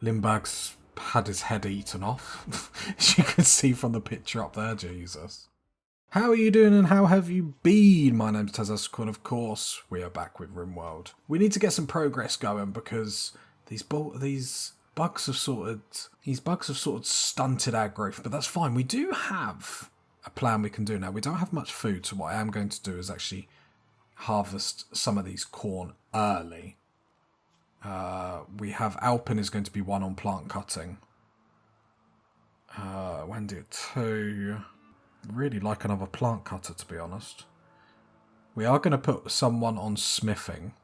Lindbergh's had his head eaten off. As you can see from the picture up there, Jesus. How are you doing and how have you been? My name's Tazasco and of course we are back with Rimworld. We need to get some progress going because these bugs have sort of stunted our growth, but that's fine. We do have a plan we can do now. We don't have much food, so what I am going to do is actually harvest some of these corn early. We have Alpin is going to be 1 on plant cutting. Wendy at 2. Really like another plant cutter, to be honest. We are going to put someone on smithing,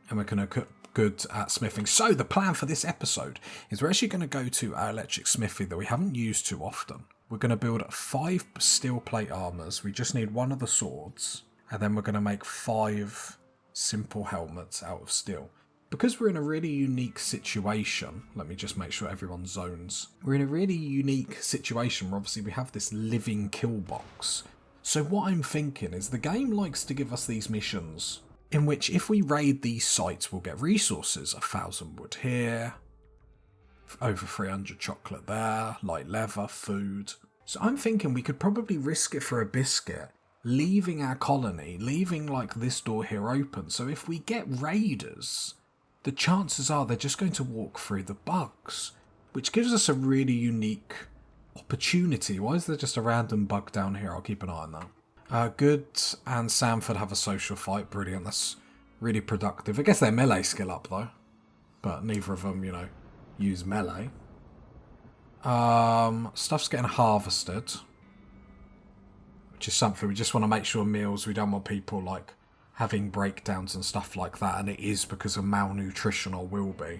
and we're going to get good at smithing. So the plan for this episode is we're actually going to go to our electric smithy that we haven't used too often. We're going to build 5 steel plate armors. We just need 1 of the swords, and then we're going to make 5 simple helmets out of steel. Because we're in a really unique situation, let me just make sure everyone zones. We're in a really unique situation where obviously we have this living kill box. So what I'm thinking is the game likes to give us these missions in which if we raid these sites we'll get resources. 1,000 wood here, over 300 chocolate there, light leather, food. So I'm thinking we could probably risk it for a biscuit, leaving our colony, leaving like this door here open. So if we get raiders, the chances are they're just going to walk through the bugs, which gives us a really unique opportunity. Why is there just a random bug down here? I'll keep an eye on that. Good and Sanford have a social fight. Brilliant. That's really productive. I guess their melee skill up though, but neither of them, use melee. Stuff's getting harvested, which is something we just want to make sure meals. We don't want people like having breakdowns and stuff like that, and it is because of malnutrition or will be.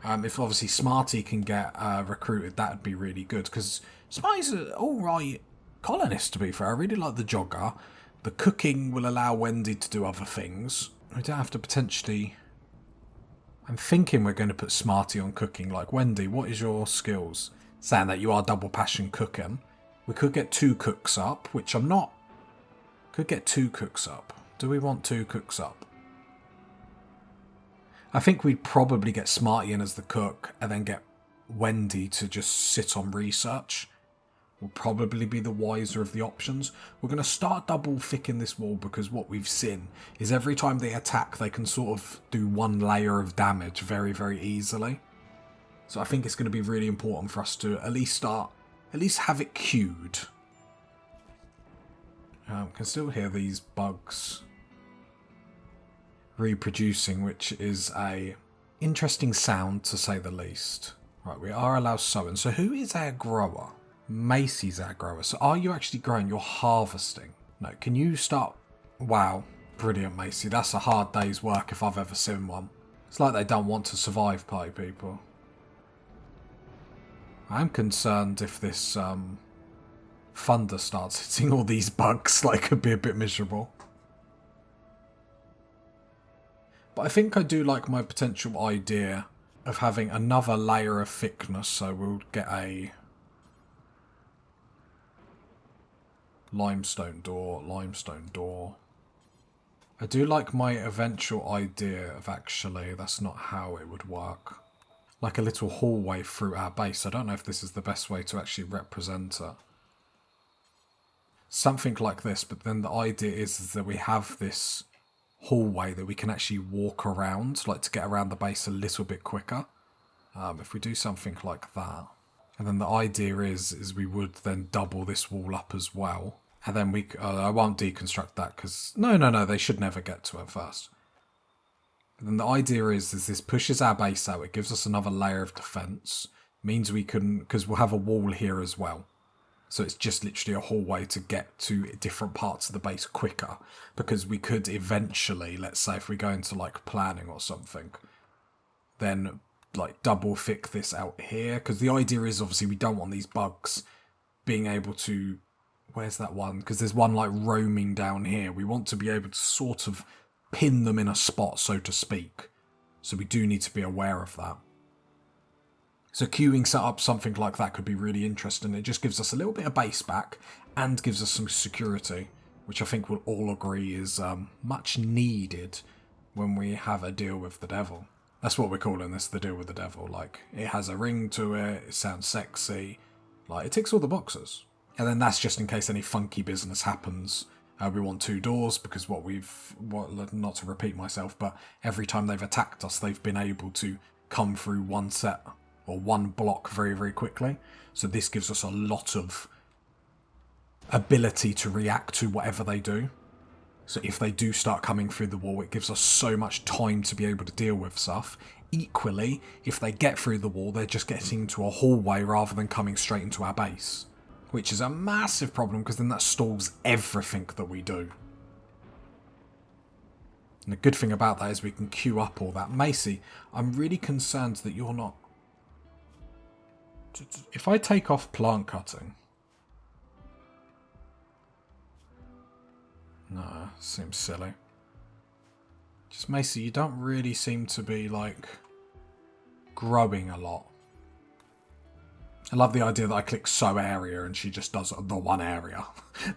If obviously Smarty can get recruited, that would be really good, because Smarty's an alright colonist, to be fair. I really like the jogger. The cooking will allow Wendy to do other things. We don't have to potentially... I'm thinking we're going to put Smarty on cooking. Like, Wendy, what is your skills? Saying that you are double passion cooking. We could get 2 cooks up, which I'm not... Could get 2 cooks up. Do we want 2 cooks up? I think we'd probably get Smarty in as the cook and then get Wendy to just sit on research. Will probably be the wiser of the options. We're going to start double thicking this wall because what we've seen is every time they attack they can sort of do 1 layer of damage very, very easily. So I think it's going to be really important for us to at least have it queued. Can still hear these bugs reproducing, which is a interesting sound to say the least. Right, we are allowed sowing. So who is our grower? Macy's our grower. So are you actually growing? You're harvesting. No, can you start? Wow, brilliant, Macy. That's a hard day's work if I've ever seen one. It's like they don't want to survive, party people. I'm concerned if this thunder starts hitting all these bugs, like, could be a bit miserable. But I think I do like my potential idea of having another layer of thickness, so we'll get a limestone door. I do like my eventual idea of actually, that's not how it would work. Like a little hallway through our base. I don't know if this is the best way to actually represent it. Something like this, but then the idea is that we have this hallway that we can actually walk around, like to get around the base a little bit quicker. If we do something like that. And then the idea is we would then double this wall up as well. And then we... I won't deconstruct that because... No, they should never get to it first. And then the idea is this pushes our base out. It gives us another layer of defense. Means we can... Because we'll have a wall here as well. So it's just literally a hallway to get to different parts of the base quicker. Because we could eventually, let's say if we go into like planning or something, then like double thick this out here. Because the idea is obviously we don't want these bugs being able to... Where's that one? Because there's one like roaming down here. We want to be able to sort of pin them in a spot, so to speak. So we do need to be aware of that. So queuing set up something like that could be really interesting. It just gives us a little bit of base back and gives us some security, which I think we'll all agree is much needed when we have a deal with the devil. That's what we're calling this, the deal with the devil. Like, it has a ring to it, it sounds sexy, like, it ticks all the boxes. And then that's just in case any funky business happens. We want 2 doors because not to repeat myself, but every time they've attacked us, they've been able to come through one set or one block very, very quickly. So this gives us a lot of ability to react to whatever they do. So if they do start coming through the wall, it gives us so much time to be able to deal with stuff. Equally, if they get through the wall, they're just getting into a hallway rather than coming straight into our base. Which is a massive problem, because then that stalls everything that we do. And the good thing about that is we can queue up all that. Macy, I'm really concerned that you're not... If I take off plant cutting... No, seems silly. Just Macy, you don't really seem to be, like, growing a lot. I love the idea that I click so area and she just does the one area.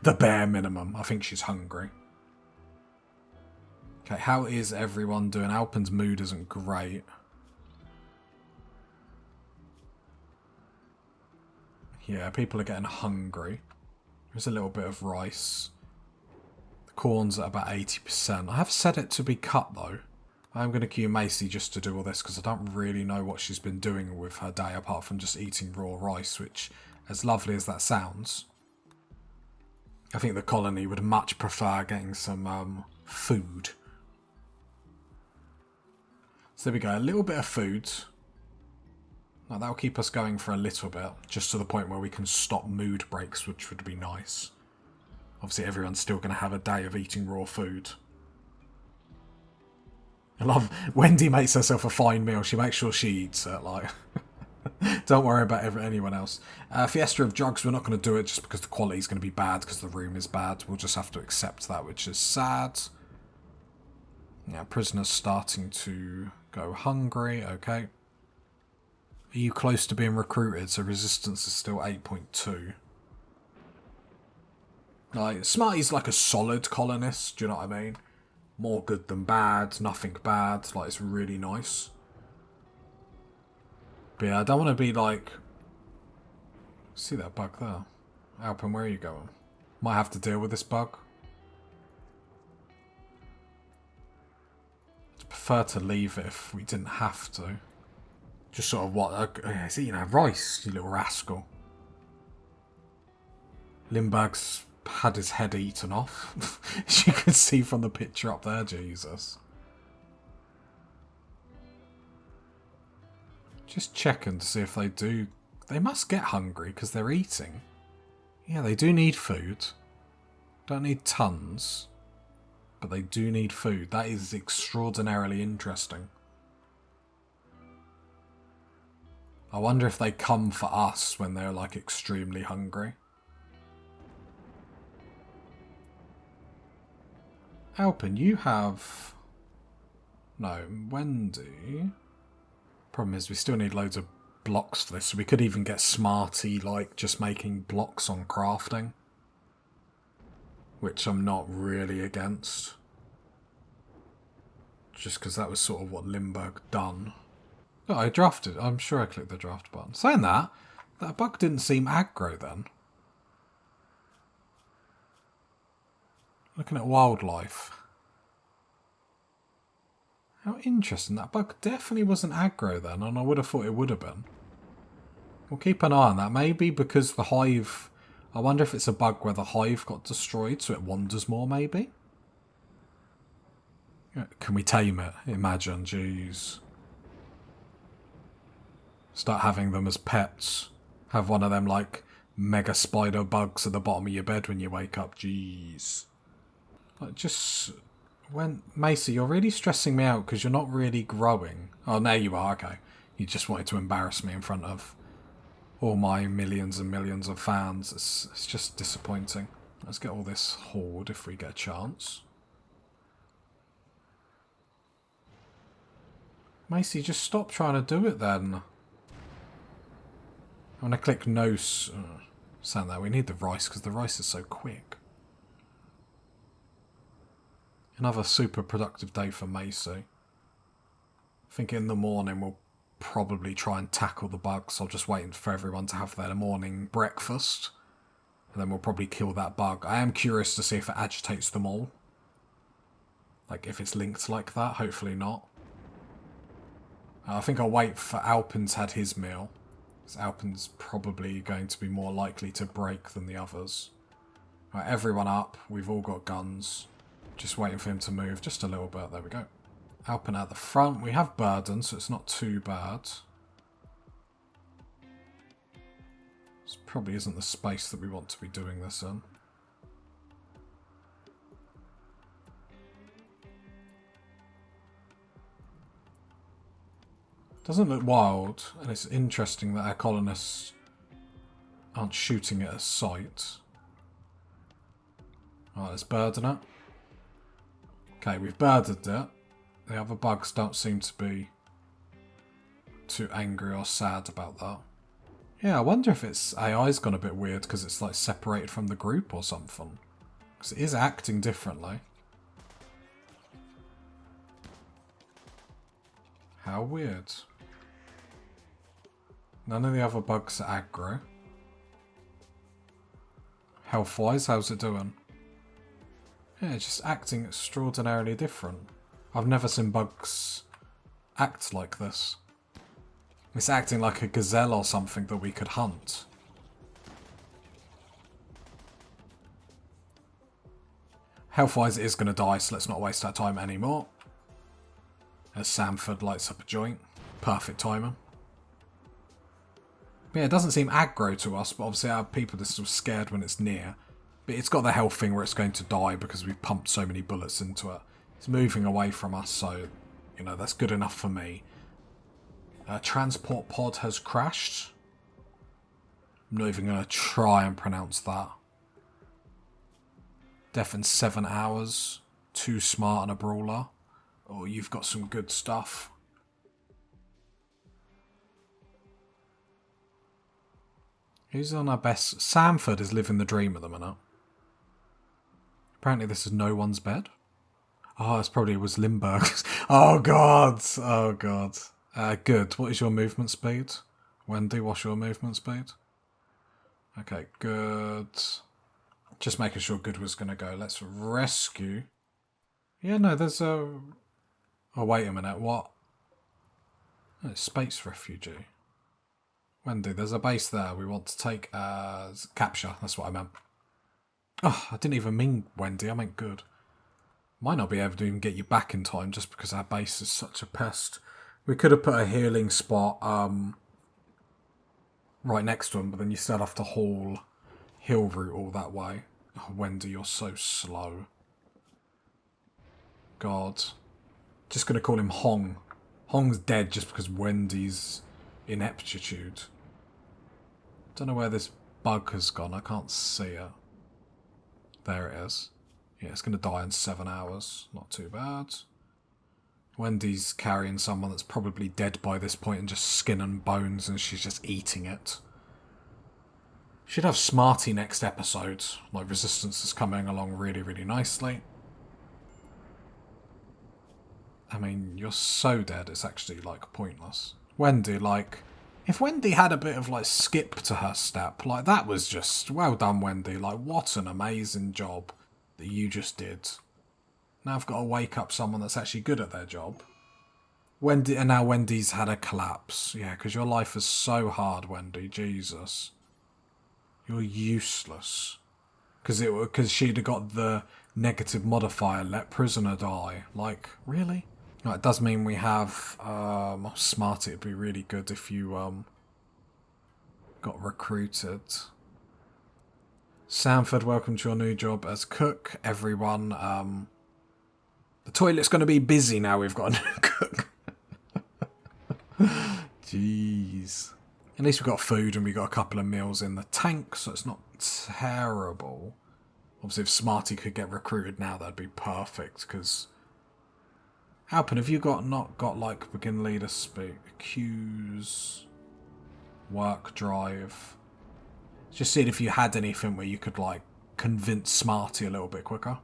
The bare minimum. I think she's hungry. Okay, how is everyone doing? Alpen's mood isn't great. Yeah, people are getting hungry. There's a little bit of rice. The corn's at about 80%. I have set it to be cut though. I'm going to queue Macy just to do all this because I don't really know what she's been doing with her day apart from just eating raw rice, which, as lovely as that sounds, I think the colony would much prefer getting some food. So there we go, a little bit of food. Now that'll keep us going for a little bit, just to the point where we can stop mood breaks, which would be nice. Obviously everyone's still going to have a day of eating raw food. I love Wendy makes herself a fine meal. She makes sure she eats it. Like, don't worry about anyone else. Fiesta of drugs. We're not going to do it just because the quality is going to be bad because the room is bad. We'll just have to accept that, which is sad. Yeah, prisoners starting to go hungry. Okay. Are you close to being recruited? So resistance is still 8.2. Like, Smarty's like a solid colonist. Do you know what I mean? More good than bad, nothing bad, like it's really nice. But yeah, I don't want to be like... See that bug there? Alpen, where are you going? Might have to deal with this bug. I'd prefer to leave it if we didn't have to. Just sort of what... He's eating our rice, you little rascal. Lindbergh's had his head eaten off. As you can see from the picture up there, Jesus. Just checking to see if they do... They must get hungry because they're eating. Yeah, they do need food. Don't need tons. But they do need food. That is extraordinarily interesting. I wonder if they come for us when they're like extremely hungry. Alpen, you have... No, Wendy... Problem is we still need loads of blocks for this, so we could even get Smarty, like, just making blocks on crafting. Which I'm not really against. Just because that was sort of what Limburg done. Oh, I drafted. I'm sure I clicked the draft button. Saying that bug didn't seem aggro then. Looking at wildlife. How interesting. That bug definitely wasn't aggro then, and I would have thought it would have been. We'll keep an eye on that. Maybe because the hive... I wonder if it's a bug where the hive got destroyed, so it wanders more, maybe? Can we tame it? Imagine, jeez. Start having them as pets. Have one of them, like, mega spider bugs at the bottom of your bed when you wake up. Jeez. Like, just... Macy, you're really stressing me out because you're not really growing. Oh, there you are. Okay. You just wanted to embarrass me in front of all my millions and millions of fans. It's just disappointing. Let's get all this horde if we get a chance. Macy, just stop trying to do it then. I'm going to click no... Sound that. We need the rice because the rice is so quick. Another super productive day for Macy. I think in the morning we'll probably try and tackle the bugs. I'll just wait for everyone to have their morning breakfast. And then we'll probably kill that bug. I am curious to see if it agitates them all. Like, if it's linked like that. Hopefully not. I think I'll wait for Alpin's had his meal. Because Alpin's probably going to be more likely to break than the others. Right, everyone up. We've all got guns. Just waiting for him to move just a little bit. There we go. Alpin at the front. We have burden, so it's not too bad. This probably isn't the space that we want to be doing this in. Doesn't look wild, and it's interesting that our colonists aren't shooting at a sight. Alright, let's burden it. Okay, we've burdened it. The other bugs don't seem to be too angry or sad about that. Yeah, I wonder if its AI's gone a bit weird because it's like separated from the group or something. Because it is acting differently. How weird. None of the other bugs are aggro. Health-wise, how's it doing? Yeah, it's just acting extraordinarily different. I've never seen bugs act like this. It's acting like a gazelle or something that we could hunt. Health-wise, it is going to die, so let's not waste our time anymore. As Samford lights up a joint. Perfect timing. Yeah, it doesn't seem aggro to us, but obviously our people are still scared when it's near. But it's got the health thing where it's going to die because we've pumped so many bullets into it. It's moving away from us, so, you know, that's good enough for me. Transport pod has crashed. I'm not even going to try and pronounce that. Death in 7 hours. Too smart and a brawler. Oh, you've got some good stuff. Who's on our best? Samford is living the dream at the minute. Apparently this is no one's bed. Oh, this probably was Limburg's. Oh, God. Oh, God. Good. What is your movement speed? Wendy, what's your movement speed? Okay, good. Just making sure good was going to go. Let's rescue. Yeah, no, there's a... Oh, wait a minute. What? Oh, it's space refugee. Wendy, there's a base there we want to take as capture. That's what I meant. Oh, I didn't even mean Wendy. I meant good. Might not be able to even get you back in time just because our base is such a pest. We could have put a healing spot right next to him, but then you still have to haul hill route all that way. Oh, Wendy, you're so slow. God. Just going to call him Hong. Hong's dead just because Wendy's ineptitude. Don't know where this bug has gone. I can't see it. There it is. Yeah, it's going to die in 7 hours. Not too bad. Wendy's carrying someone that's probably dead by this point and just skin and bones, and she's just eating it. Should have Smarty next episode. Like, Resistance is coming along really, really nicely. I mean, you're so dead, it's actually, like, pointless. Wendy, like... If Wendy had a bit of, like, skip to her step, like, that was just... Well done, Wendy. Like, what an amazing job that you just did. Now I've got to wake up someone that's actually good at their job. Wendy, and now Wendy's had a collapse. Yeah, because your life is so hard, Wendy. Jesus. You're useless. Because she'd have got the negative modifier, let prisoner die. Like, really? It does mean we have... Smart, it'd be really good if you got recruited. Samford, welcome to your new job as cook. Everyone, the toilet's going to be busy now we've got a new cook. Jeez. At least we've got food and we've got a couple of meals in the tank, so it's not terrible. Obviously, if Smarty could get recruited now, that'd be perfect, because... Alpin, have you not got, like, begin leader speak? Accuse... Work drive... Just seeing if you had anything where you could, like, convince Smarty a little bit quicker.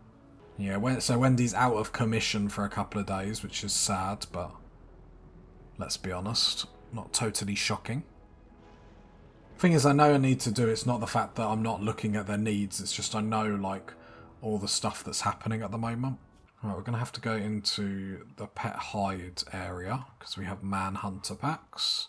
Yeah, so Wendy's out of commission for a couple of days, which is sad, but... let's be honest. Not totally shocking. Thing is, I know I need to do it's not the fact that I'm not looking at their needs, it's just I know, like, all the stuff that's happening at the moment. Right, we're going to have to go into the pet hide area, because we have manhunter packs.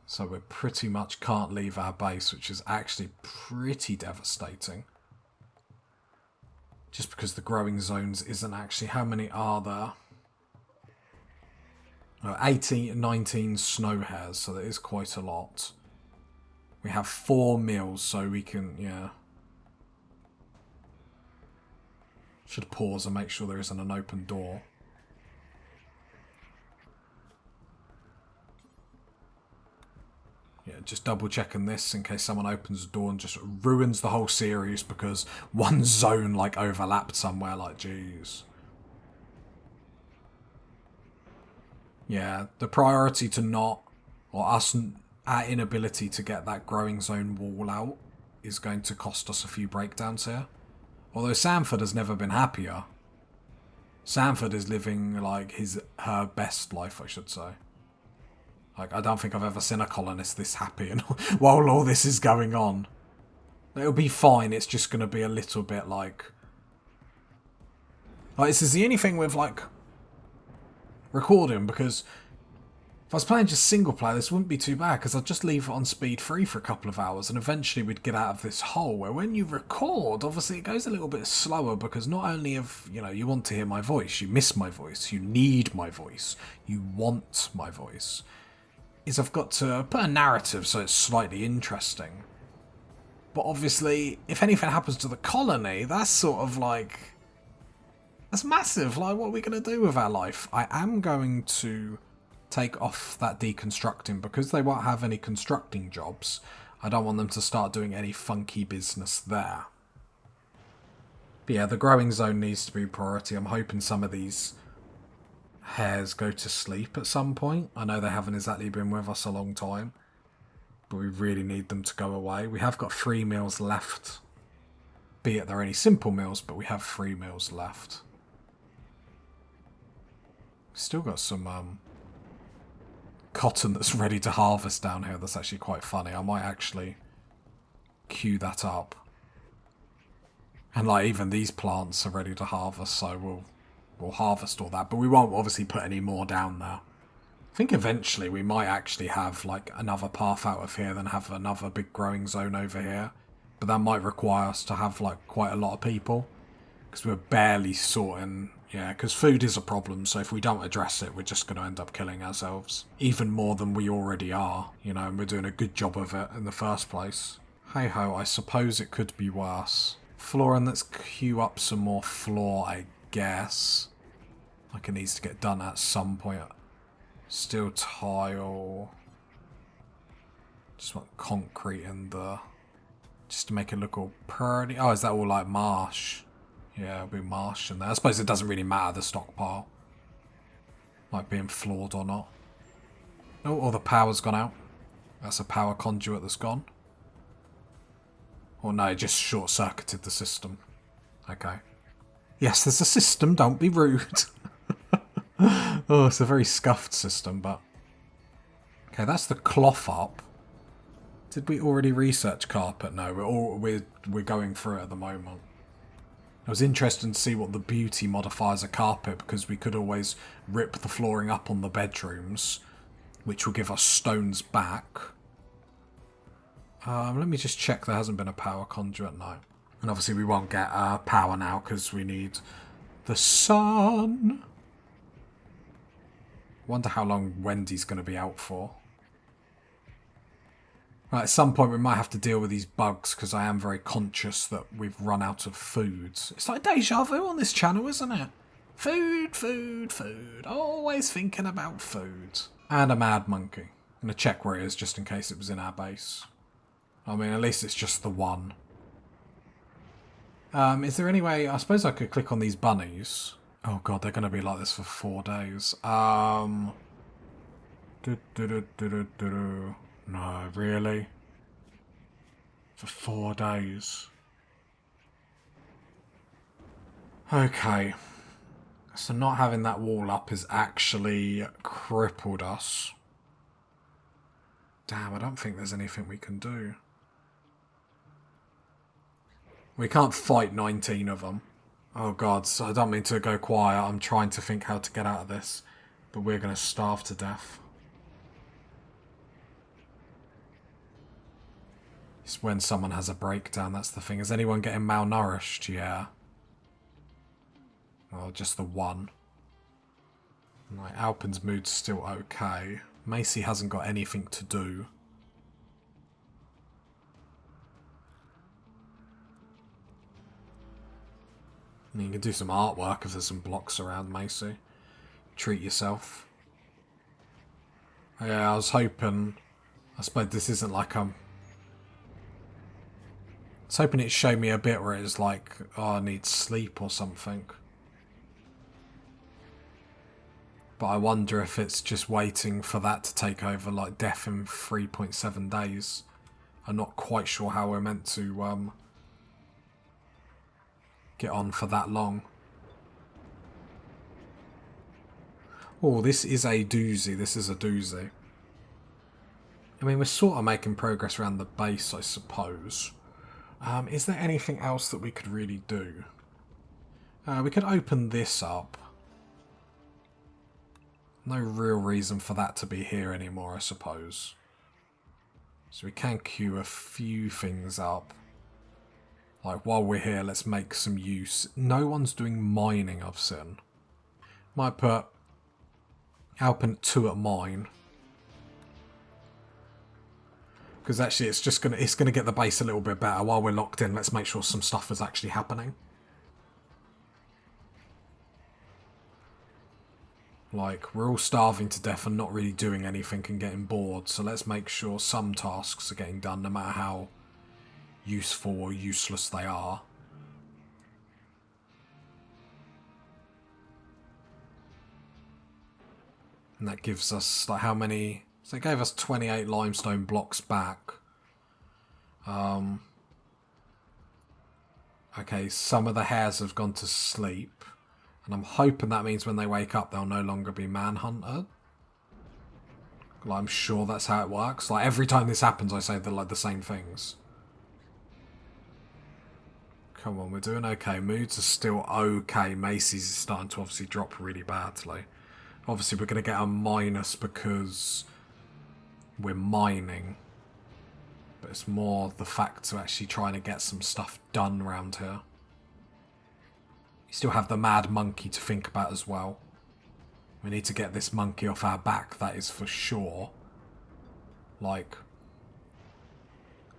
So we pretty much can't leave our base, which is actually pretty devastating. Just because the growing zones isn't actually... How many are there? 18, 19 snow hares, so that is quite a lot. We have 4 meals, so we can, yeah. Should pause and make sure there isn't an open door. Yeah, just double checking this in case someone opens the door and just ruins the whole series because one zone, like, overlapped somewhere, like, jeez. Yeah, the priority to not, or us, our inability to get that growing zone wall out is going to cost us a few breakdowns here. Although Sanford has never been happier. Sanford is living, like, her best life, I should say. Like, I don't think I've ever seen a colonist this happy and while all this is going on. It'll be fine, it's just going to be a little bit, like... this is the only thing with, like, recording, because if I was playing just single player, this wouldn't be too bad, because I'd just leave it on speed 3 for a couple of hours, and eventually we'd get out of this hole, where when you record, obviously it goes a little bit slower, because not only if, you know, you want to hear my voice, you miss my voice, you need my voice, you want my voice, is I've got to put a narrative so it's slightly interesting. But obviously, if anything happens to the colony, that's sort of like... That's massive, like, what are we going to do with our life? I am going to take off that deconstructing, because they won't have any constructing jobs. I don't want them to start doing any funky business there. But yeah, the growing zone needs to be priority. I'm hoping some of these hares go to sleep at some point. I know they haven't exactly been with us a long time, but we really need them to go away. We have got 3 meals left, be it they're only simple meals, but we have 3 meals left. Still got some cotton that's ready to harvest down here. That's actually quite funny. I might actually queue that up. And like even these plants are ready to harvest, so we'll harvest all that. But we won't obviously put any more down there. I think eventually we might actually have like another path out of here, then have another big growing zone over here. But that might require us to have like quite a lot of people, because we're barely sorting. Yeah, because food is a problem, so if we don't address it, we're just going to end up killing ourselves. Even more than we already are, you know, and we're doing a good job of it in the first place. Hey-ho, I suppose it could be worse. Floor, and let's queue up some more floor, I guess. Like it needs to get done at some point. Steel tile. Just want concrete in the... Just to make it look all pretty. Oh, is that all like marsh? Yeah, it'll be marsh in there. I suppose it doesn't really matter, the stockpile. Like being floored or not. Oh, or the power's gone out. That's a power conduit that's gone. Or no, it just short-circuited the system. Okay. Yes, there's a system, don't be rude. Oh, it's a very scuffed system, but... Okay, that's the cloth up. Did we already research carpet? No, we're going through it at the moment. It was interesting to see what the beauty modifiers are carpet, because we could always rip the flooring up on the bedrooms, which will give us stones back. Let me just check there hasn't been a power conduit, no. And obviously we won't get power now because we need the sun. Wonder how long Wendy's going to be out for. Right, at some point we might have to deal with these bugs, because I am very conscious that we've run out of food. It's like deja vu on this channel, isn't it? Food, food, food. Always thinking about food. And a mad monkey. I'm going to check where it is just in case it was in our base. I mean, at least it's just the one. Is there any way... I suppose I could click on these bunnies. Oh god, they're going to be like this for 4 days. No, really? For 4 days. Okay. So not having that wall up has actually crippled us. Damn, I don't think there's anything we can do. We can't fight 19 of them. Oh god, so I don't mean to go quiet. I'm trying to think how to get out of this. But we're going to starve to death. It's when someone has a breakdown, that's the thing. Is anyone getting malnourished? Yeah. Well, just the one. Like, Alpin's mood's still okay. Macy hasn't got anything to do. I mean, you can do some artwork if there's some blocks around, Macy. Treat yourself. Yeah, I was hoping... I suppose this isn't like I was hoping it'd show me a bit where it's like, oh, I need sleep or something. But I wonder if it's just waiting for that to take over, like death in 3.7 days. I'm not quite sure how we're meant to get on for that long. Oh, this is a doozy. This is a doozy. I mean, we're sort of making progress around the base, I suppose. Is there anything else that we could really do? We could open this up. No real reason for that to be here anymore, I suppose. So we can queue a few things up. Like, while we're here, let's make some use. No one's doing mining, I've seen. Might put Alpin at 2 at mine. Because actually it's gonna get the base a little bit better. While we're locked in, let's make sure some stuff is actually happening. Like, we're all starving to death and not really doing anything and getting bored, so let's make sure some tasks are getting done, no matter how useful or useless they are. And that gives us, like, how many... So it gave us 28 limestone blocks back. Okay, some of the hares have gone to sleep. And I'm hoping that means when they wake up, they'll no longer be manhunted. Like, I'm sure that's how it works. Like, every time this happens, I say like the same things. Come on, we're doing okay. Moods are still okay. Macy's is starting to obviously drop really badly. Obviously, we're going to get a minus because we're mining. But it's more the fact to actually trying to get some stuff done around here. Still have the mad monkey to think about as well. We need to get this monkey off our back, that is for sure. Like,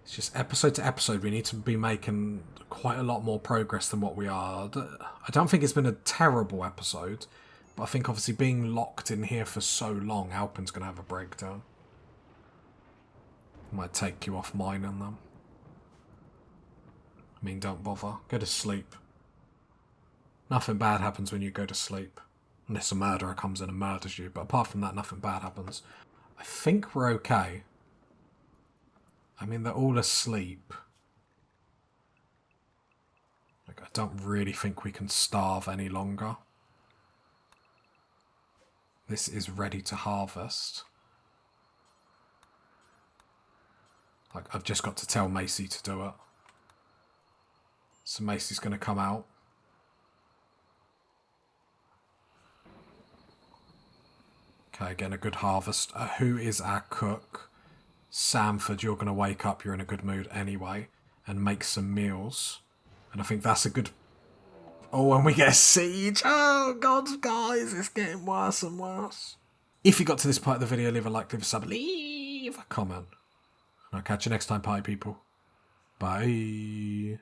it's just episode to episode, we need to be making quite a lot more progress than what we are. I don't think it's been a terrible episode, but I think obviously being locked in here for so long, Alpin's going to have a breakdown. Might take you off mine and them. I mean, don't bother. Go to sleep. Nothing bad happens when you go to sleep. Unless a murderer comes in and murders you. But apart from that, nothing bad happens. I think we're okay. I mean, they're all asleep. Like, I don't really think we can starve any longer. This is ready to harvest. Like, I've just got to tell Macy to do it. So Macy's going to come out. Okay, again, a good harvest. Who is our cook? Samford, you're going to wake up. You're in a good mood anyway. And make some meals. And I think that's a good... Oh, and we get a siege. Oh, God, guys, it's getting worse and worse. If you got to this part of the video, leave a like, leave a sub, leave a comment. And I'll catch you next time, party people. Bye.